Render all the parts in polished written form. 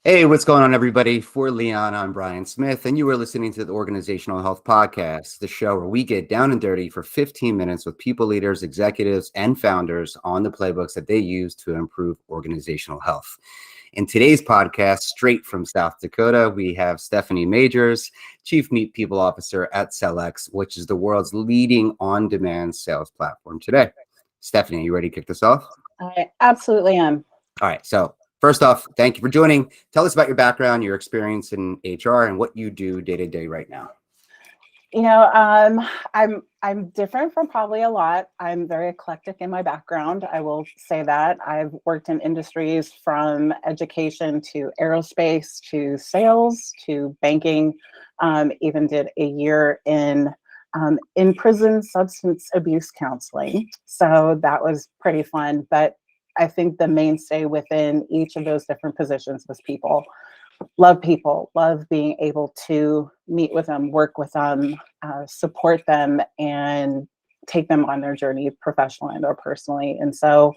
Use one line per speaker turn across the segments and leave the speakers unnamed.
Hey, what's going on, everybody? For Leon, I'm Brian Smith, and you are listening to the Organizational Health Podcast, the show where we get down and dirty for 15 minutes with people leaders, executives, and founders on the playbooks that they use to improve organizational health. In today's podcast, straight from South Dakota, we have Stephanie Majors, Chief People Officer at SellX, which is the world's leading on-demand sales platform today. Stephanie, are you ready to kick this off?
I absolutely am.
All right, so first off, thank you for joining. Tell us about your background, your experience in HR, and what you do day to day right now.
I'm different from probably a lot. I'm very eclectic in my background. I will say that. I've worked in industries from education to aerospace to sales to banking. Even did a year in prison substance abuse counseling. So that was pretty fun. But I think the mainstay within each of those different positions was people. People, love being able to meet with them, work with them, support them, and take them on their journey professionally and or personally. And so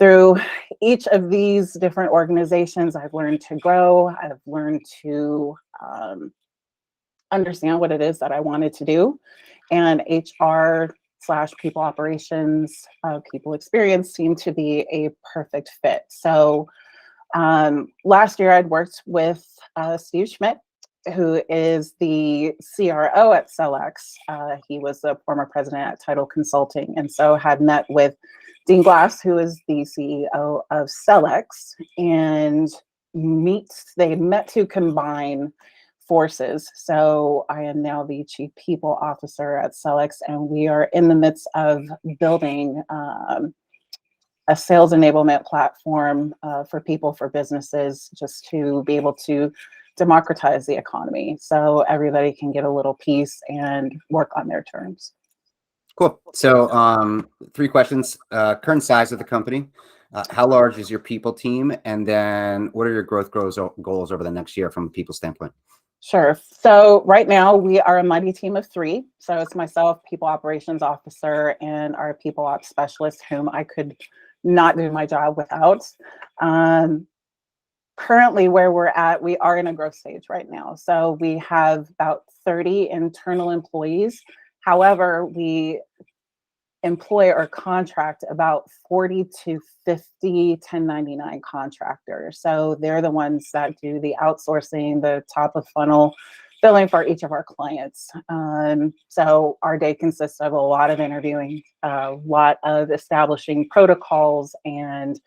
through each of these different organizations, I've learned to grow. I've learned to understand what it is that I wanted to do. And HR/people operations, people experience seemed to be a perfect fit. So last year I'd worked with Steve Schmidt, who is the CRO at SellX. He was the former president at Title Consulting, and so had met with Dean Glass, who is the CEO of SellX, and they met to combine forces. So I am now the Chief People Officer at SellX, and we are in the midst of building a sales enablement platform for people, for businesses, just to be able to democratize the economy so everybody can get a little piece and work on their terms.
Cool. So 3 questions. Current size of the company. How large is your people team? And then what are your growth goals over the next year from a people standpoint?
Sure. So right now we are a mighty team of 3. So it's myself, People Operations Officer, and our People Ops Specialist, whom I could not do my job without. Currently where we're at, we are in a growth stage right now. So we have about 30 internal employees. However, we employ or contract about 40 to 50 1099 contractors. So they're the ones that do the outsourcing, the top of funnel billing for each of our clients. So our day consists of a lot of interviewing, a lot of establishing protocols and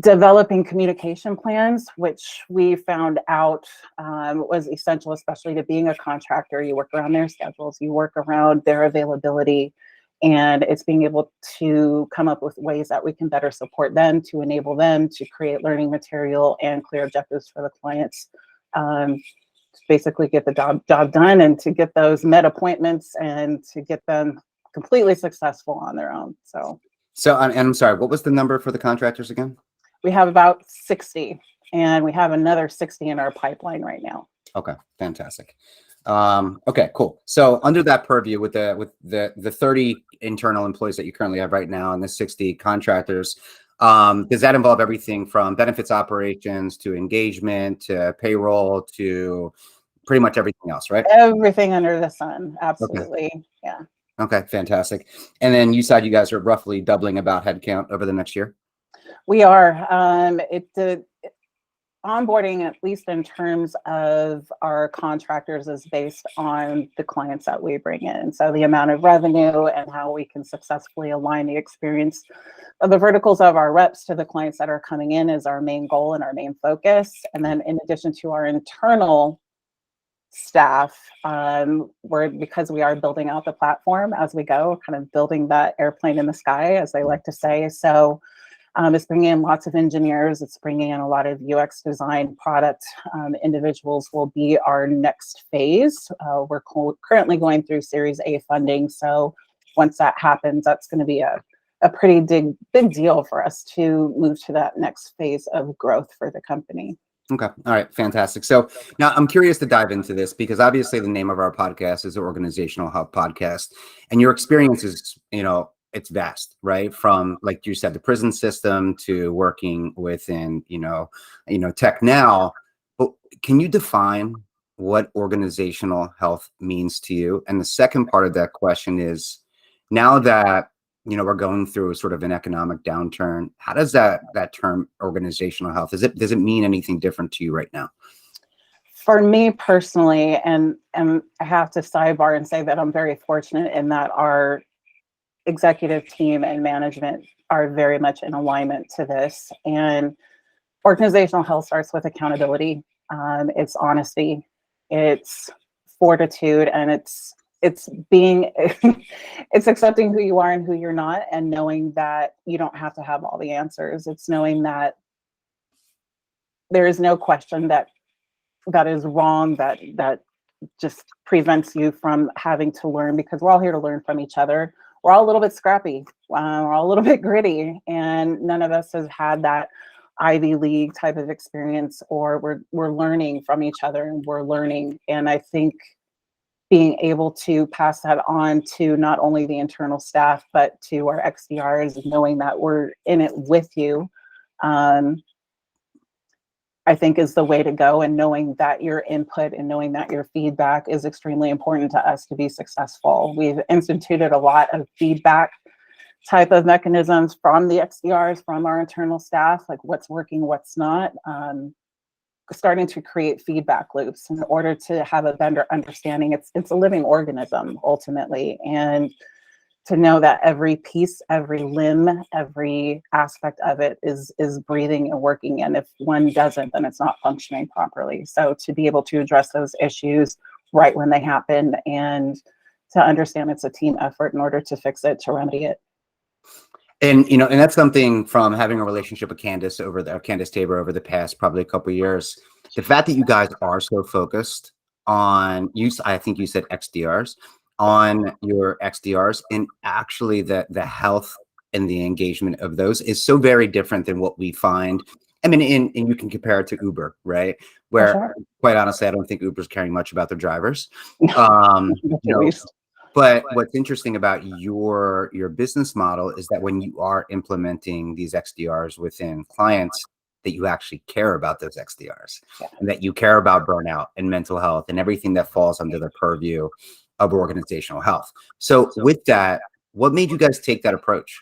developing communication plans, which we found out was essential, especially to being a contractor. You work around their schedules, you work around their availability, and it's being able to come up with ways that we can better support them, to enable them to create learning material and clear objectives for the clients. Basically get the job done and to get those med appointments and to get them completely successful on their own. So
and I'm sorry, what was the number for the contractors again?
We have about 60, and we have another 60 in our pipeline right now.
Okay, fantastic. Okay, cool. So under that purview, with the 30 internal employees that you currently have right now and the 60 contractors, does that involve everything from benefits operations to engagement to payroll to pretty much everything else, right?
Everything under the sun. Absolutely. Okay. Yeah.
Okay, fantastic. And then you said you guys are roughly doubling about headcount over the next year?
We are. Onboarding, at least in terms of our contractors, is based on the clients that we bring in. So the amount of revenue and how we can successfully align the experience of the verticals of our reps to the clients that are coming in is our main goal and our main focus. And then in addition to our internal staff, because we are building out the platform as we go, kind of building that airplane in the sky, as they like to say. So it's bringing in lots of engineers. It's bringing in a lot of UX design product individuals will be our next phase. We're currently going through Series A funding. So once that happens, that's going to be a pretty big deal for us to move to that next phase of growth for the company.
Okay. All right. Fantastic. So now I'm curious to dive into this because obviously the name of our podcast is the Organizational Health Podcast, and your experience is, it's vast, right? From, like you said, the prison system to working within, tech now. Well, can you define what organizational health means to you? And the second part of that question is, now that we're going through sort of an economic downturn, how does that term organizational health, does it mean anything different to you right now?
For me personally, and I have to sidebar and say that I'm very fortunate in that our executive team and management are very much in alignment to this. And organizational health starts with accountability. It's honesty, it's fortitude, and it's being it's accepting who you are and who you're not, and knowing that you don't have to have all the answers. It's knowing that there is no question that is wrong, that just prevents you from having to learn, because we're all here to learn from each other. We're all a little bit scrappy, we're all a little bit gritty, and none of us has had that Ivy League type of experience, or we're learning from each other, and we're learning. And I think being able to pass that on to not only the internal staff, but to our XDRs, knowing that we're in it with you, I think is the way to go. And knowing that your input and knowing that your feedback is extremely important to us to be successful. We've instituted a lot of feedback type of mechanisms from the XDRs, from our internal staff, like what's working, what's not, starting to create feedback loops in order to have a better understanding. It's a living organism ultimately, and to know that every piece, every limb, every aspect of it is breathing and working. And if one doesn't, then it's not functioning properly. So to be able to address those issues right when they happen, and to understand it's a team effort in order to fix it, to remedy it.
And and that's something from having a relationship with Candace Tabor over the past probably a couple of years. The fact that you guys are so focused on I think you said XDRs, on your XDRs, and actually the health and the engagement of those is so very different than what we find. I mean, and you can compare it to Uber, right? Where,
sure,
quite honestly, I don't think Uber's caring much about their drivers.
at least.
But what's interesting about your business model is that when you are implementing these XDRs within clients, that you actually care about those XDRs,
Yeah.
and that you care about burnout and mental health and everything that falls under the purview of organizational health. So with that, what made you guys take that approach?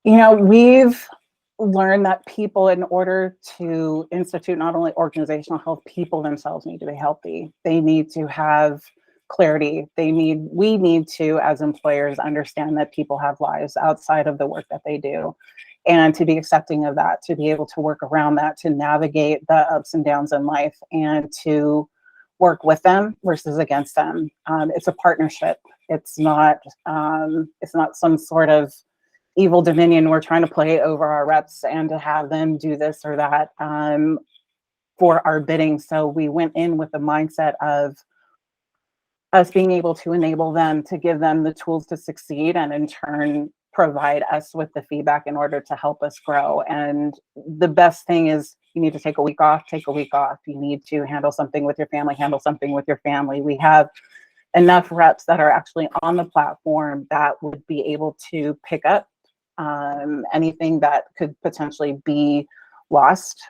We've learned that people, in order to institute not only organizational health, people themselves need to be healthy. They need to have clarity. We need to, as employers, understand that people have lives outside of the work that they do, and to be accepting of that, to be able to work around that, to navigate the ups and downs in life, and to work with them versus against them. It's a partnership. It's not some sort of evil dominion we're trying to play over our reps and to have them do this or that for our bidding. So we went in with the mindset of us being able to enable them, to give them the tools to succeed, and in turn provide us with the feedback in order to help us grow. And the best thing is, you need to take a week off, take a week off. You need to handle something with your family, handle something with your family. We have enough reps that are actually on the platform that would be able to pick up anything that could potentially be lost,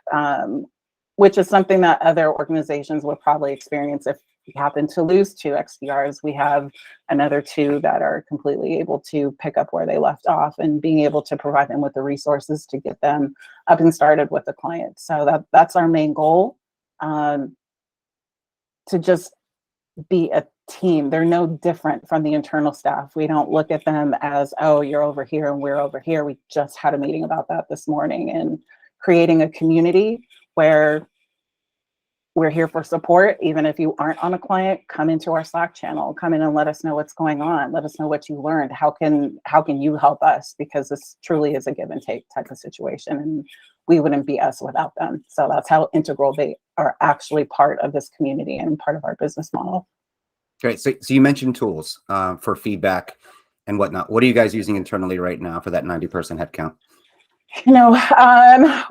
which is something that other organizations would probably experience. If we happen to lose 2 XDRs, we have another 2 that are completely able to pick up where they left off, and being able to provide them with the resources to get them up and started with the client. So that's our main goal, to just be a team. They're no different from the internal staff. We don't look at them as, oh, you're over here and we're over here. We just had a meeting about that this morning, and creating a community where we're here for support. Even if you aren't on a client, come into our Slack channel, come in and let us know what's going on. Let us know what you learned. How can you help us? Because this truly is a give and take type of situation, and we wouldn't be us without them. So that's how integral they are, actually part of this community and part of our business model.
Great. So you mentioned tools for feedback and whatnot. What are you guys using internally right now for that 90% headcount?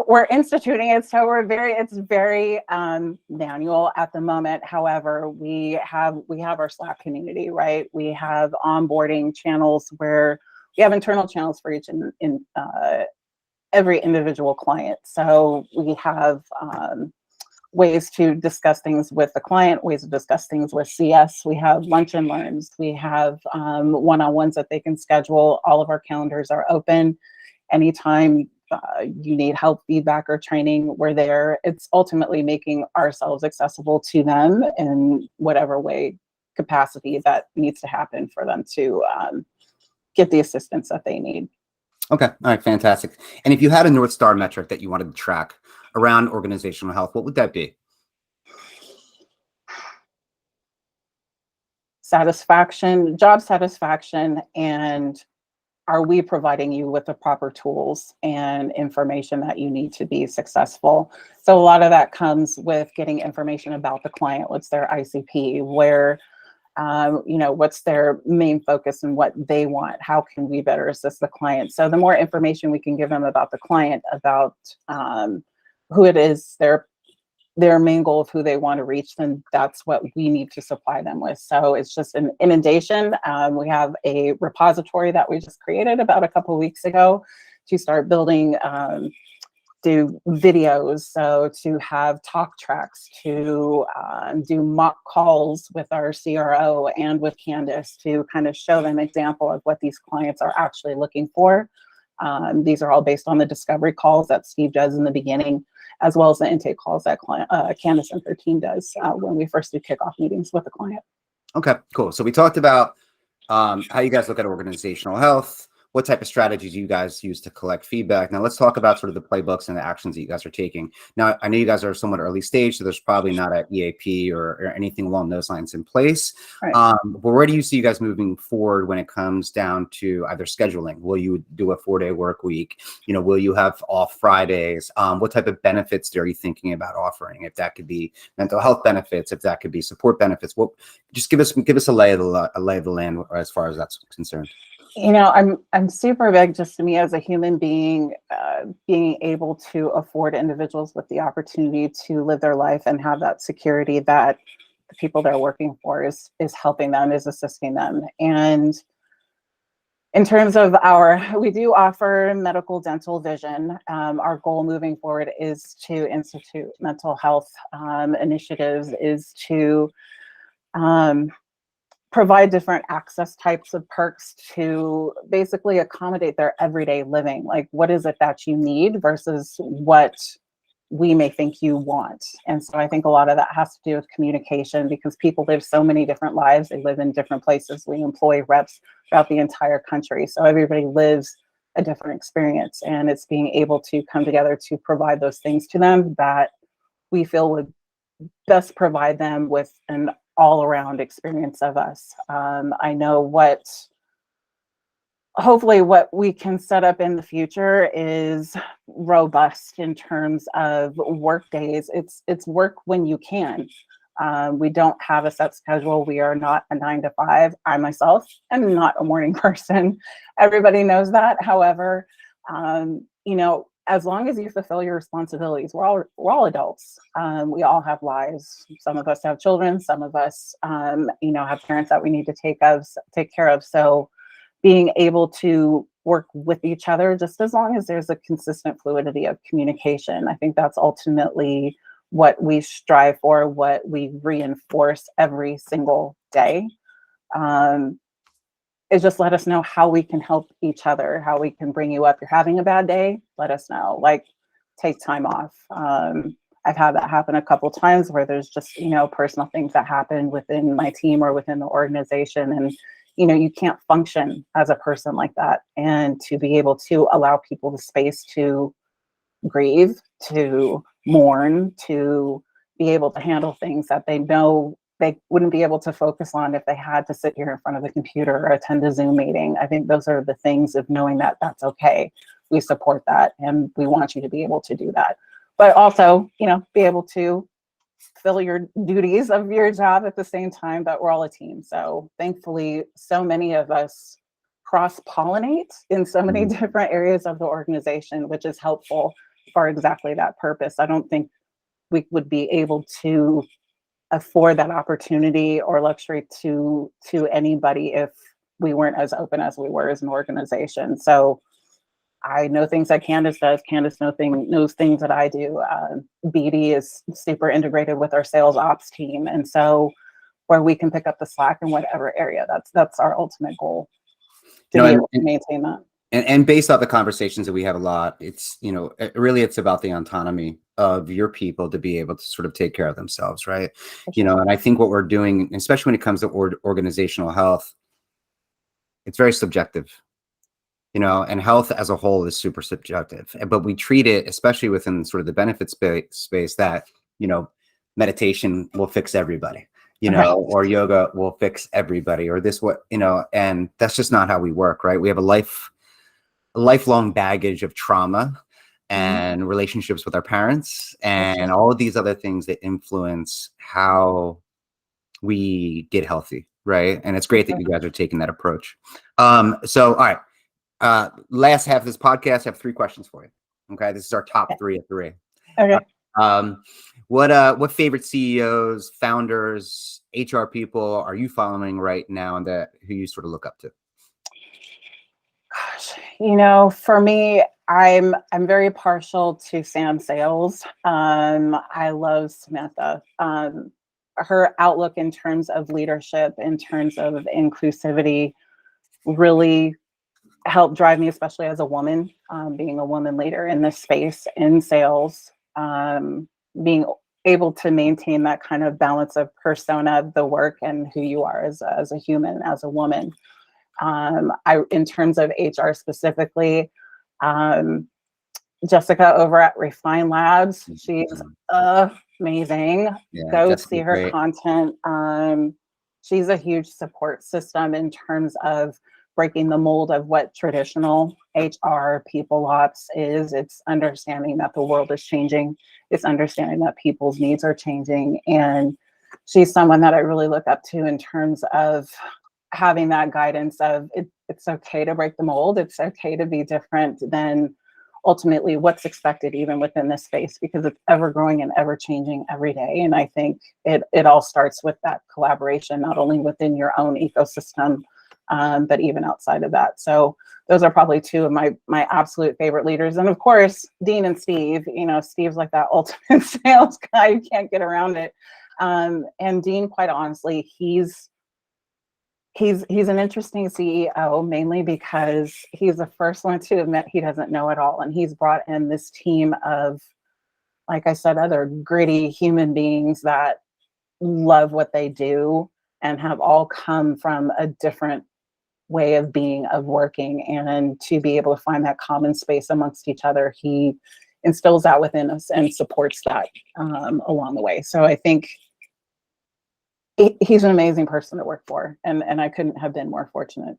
We're instituting it, so it's very manual at the moment. However, we have our Slack community, right? We have onboarding channels where we have internal channels for each in every individual client. So we have ways to discuss things with the client, ways to discuss things with CS. We have lunch and learns. We have one-on-ones that they can schedule. All of our calendars are open. Anytime you need help, feedback, or training, we're there. It's ultimately making ourselves accessible to them in whatever way, capacity that needs to happen for them to get the assistance that they need.
Okay. All right. Fantastic. And if you had a North Star metric that you wanted to track around organizational health, what would that be?
Satisfaction, job satisfaction, and are we providing you with the proper tools and information that you need to be successful? So a lot of that comes with getting information about the client. What's their ICP? Where, what's their main focus and what they want? How can we better assist the client? So the more information we can give them about the client, about who it is, their main goal of who they want to reach, then that's what we need to supply them with. So it's just an inundation. We have a repository that we just created about a couple of weeks ago to start building, do videos, so to have talk tracks, to do mock calls with our CRO and with Candace to kind of show them an example of what these clients are actually looking for. These are all based on the discovery calls that Steve does in the beginning, as well as the intake calls that Candace and her team does when we first do kickoff meetings with the client.
Okay, cool. So we talked about how you guys look at organizational health, what type of strategies you guys use to collect feedback. Now let's talk about sort of the playbooks and the actions that you guys are taking. Now, I know you guys are somewhat early stage, so there's probably not an EAP or anything along those lines in place.
Right.
But where do you see you guys moving forward when it comes down to either scheduling? Will you do a 4-day work week? Will you have off Fridays? What type of benefits are you thinking about offering? If that could be mental health benefits, if that could be support benefits, just give us a lay of the land as far as that's concerned.
I'm super big, just to me as a human being, being able to afford individuals with the opportunity to live their life and have that security that the people they're working for is helping them, is assisting them. And in terms of we do offer medical, dental, vision. Our goal moving forward is to institute mental health initiatives, is to provide different access types of perks to basically accommodate their everyday living. Like, what is it that you need versus what we may think you want? And so I think a lot of that has to do with communication, because people live so many different lives. They live in different places. We employ reps throughout the entire country. So everybody lives a different experience, and it's being able to come together to provide those things to them that we feel would best provide them with an all-around experience of us. I know hopefully what we can set up in the future is robust in terms of work days. It's work when you can. We don't have a set schedule. We are not a 9 to 5. I myself am not a morning person. Everybody knows that. However, as long as you fulfill your responsibilities, we're all adults. We all have lives. Some of us have children. Some of us, have parents that we need to take care of. So being able to work with each other, just as long as there's a consistent fluidity of communication, I think that's ultimately what we strive for, what we reinforce every single day. Is just let us know how we can help each other, how we can bring you up. You're having a bad day, let us know. Like, take time off. I've had that happen a couple of times where there's just, personal things that happen within my team or within the organization. And, you can't function as a person like that. And to be able to allow people the space to grieve, to mourn, to be able to handle things that they know they wouldn't be able to focus on if they had to sit here in front of the computer or attend a Zoom meeting. I think those are the things of knowing that that's okay. We support that, and we want you to be able to do that. But also, be able to fill your duties of your job at the same time that we're all a team. So thankfully, so many of us cross-pollinate in so many different areas of the organization, which is helpful for exactly that purpose. I don't think we would be able to afford that opportunity or luxury to anybody if we weren't as open as we were as an organization. So I know things that Candace does. Candace knows things that I do. BD is super integrated with our sales ops team. And so where we can pick up the slack in whatever area, that's our ultimate goal, to be able to maintain that.
And based off the conversations that we have a lot, it's, really, it's about the autonomy of your people to be able to sort of take care of themselves, right?
Sure.
And I think what we're doing, especially when it comes to organizational health, it's very subjective, and health as a whole is super subjective. But we treat it, especially within sort of the benefit space, that, meditation will fix everybody, or yoga will fix everybody, or this, and that's just not how we work, right? We have a lifelong baggage of trauma and relationships with our parents and all of these other things that influence how we get healthy, right? And it's great that you guys are taking that approach. So, all right, last half of this podcast, I have 3 questions for you. Okay, this is our top 3 of 3.
Okay.
What favorite CEOs, founders, HR people are you following right now, and who you sort of look up to?
Gosh, for me, I'm very partial to Sam Sales. I love Samantha. Her outlook in terms of leadership, in terms of inclusivity, really helped drive me, especially as a woman, being a woman leader in this space in sales, being able to maintain that kind of balance of persona, the work, and who you are as a human, as a woman. In terms of HR specifically, Jessica over at Refine Labs, she's amazing. Go
Jessica's
see her
great
content. She's a huge support system in terms of breaking the mold of what traditional HR people ops is. It's understanding that the world is changing. It's understanding that people's needs are changing. And she's someone that I really look up to in terms of having that guidance of it's okay to break the mold. It's okay to be different than ultimately what's expected even within this space, because it's ever growing and ever changing every day. And I think it all starts with that collaboration, not only within your own ecosystem, but even outside of that. So those are probably 2 of my absolute favorite leaders. And of course, Dean and Steve. Steve's like that ultimate sales guy. You can't get around it. And Dean, quite honestly, he's an interesting CEO, mainly because he's the first one to admit he doesn't know it all. And he's brought in this team of, like I said, other gritty human beings that love what they do and have all come from a different way of being, of working. And to be able to find that common space amongst each other, he instills that within us and supports that along the way. So I think he's an amazing person to work for, and I couldn't have been more fortunate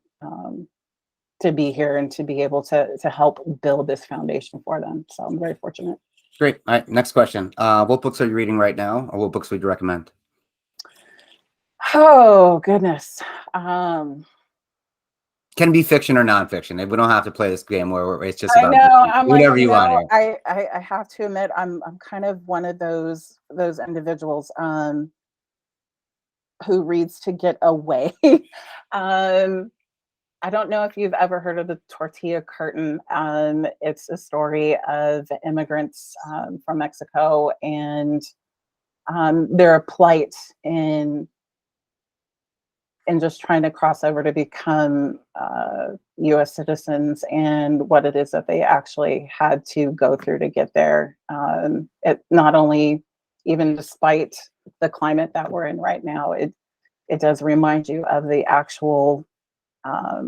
to be here and to be able to help build this foundation for them. So I'm very fortunate.
Great. All right, next question. What books are you reading right now, or what books would you recommend?
Oh goodness.
Can be fiction or nonfiction. We don't have to play this game where it's just
I
about
know. I'm
whatever
like,
you want.
I have to admit, I'm kind of one of those individuals who reads to get away. I don't know if you've ever heard of the Tortilla Curtain. It's a story of immigrants from Mexico and their plight in just trying to cross over to become U.S. citizens, and what it is that they actually had to go through to get there. It not only, even despite the climate that we're in right now, it does remind you of the actual, I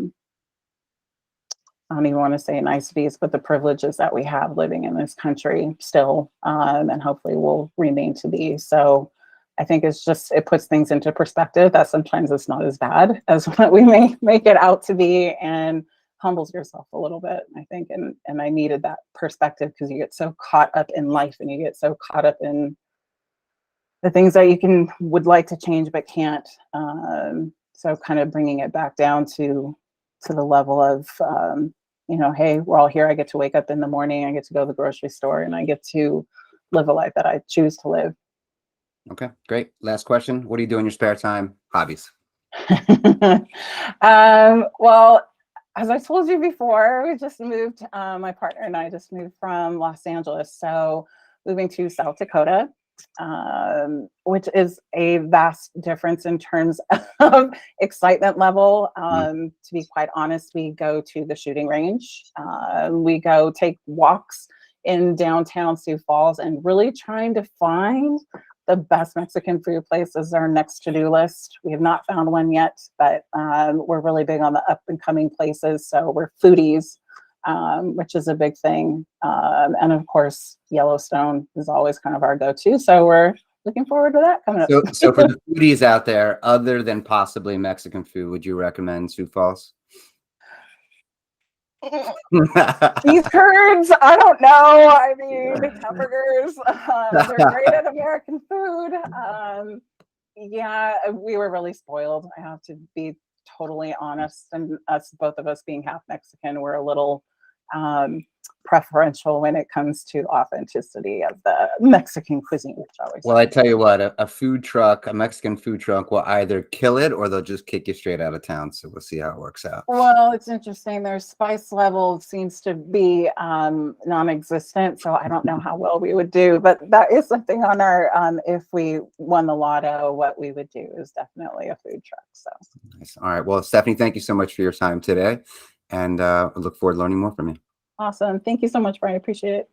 don't even want to say niceties, but the privileges that we have living in this country still, and hopefully will remain to be. So I think it puts things into perspective that sometimes it's not as bad as what we may make it out to be, and humbles yourself a little bit, I think. And I needed that perspective, because you get so caught up in life and you get so caught up in the things that would like to change but can't. So kind of bringing it back down to the level of, hey, we're all here. I get to wake up in the morning. I get to go to the grocery store, and I get to live a life that I choose to live.
Okay, great. Last question. What do you do in your spare time? Hobbies?
Well, as I told you before, we just moved, my partner and I just moved from Los Angeles. So moving to South Dakota, which is a vast difference in terms of excitement level. To be quite honest, we go to the shooting range. We go take walks in downtown Sioux Falls and really trying to find the best Mexican food places. Our next to-do list. We have not found one yet, but we're really big on the up and coming places. So we're foodies, which is a big thing. And of course, Yellowstone is always kind of our go-to. So we're looking forward to that coming up.
So for the foodies out there, other than possibly Mexican food, would you recommend Sioux Falls?
Cheese curds, I don't know. I mean, hamburgers, they're great at American food. Yeah, we were really spoiled. I have to be totally honest. And both of us being half Mexican, we're a little preferential when it comes to authenticity of the Mexican cuisine, which I always.
Well, I tell you what, a food truck, a Mexican food truck will either kill it or they'll just kick you straight out of town. So we'll see how it works out.
Well, it's interesting. Their spice level seems to be non-existent. So I don't know how well we would do, but that is something on our, if we won the lotto, what we would do is definitely a food truck. So.
Nice. All right. Well, Stephanie, thank you so much for your time today. And I look forward to learning more from you.
Awesome. Thank you so much, Brian. I appreciate it.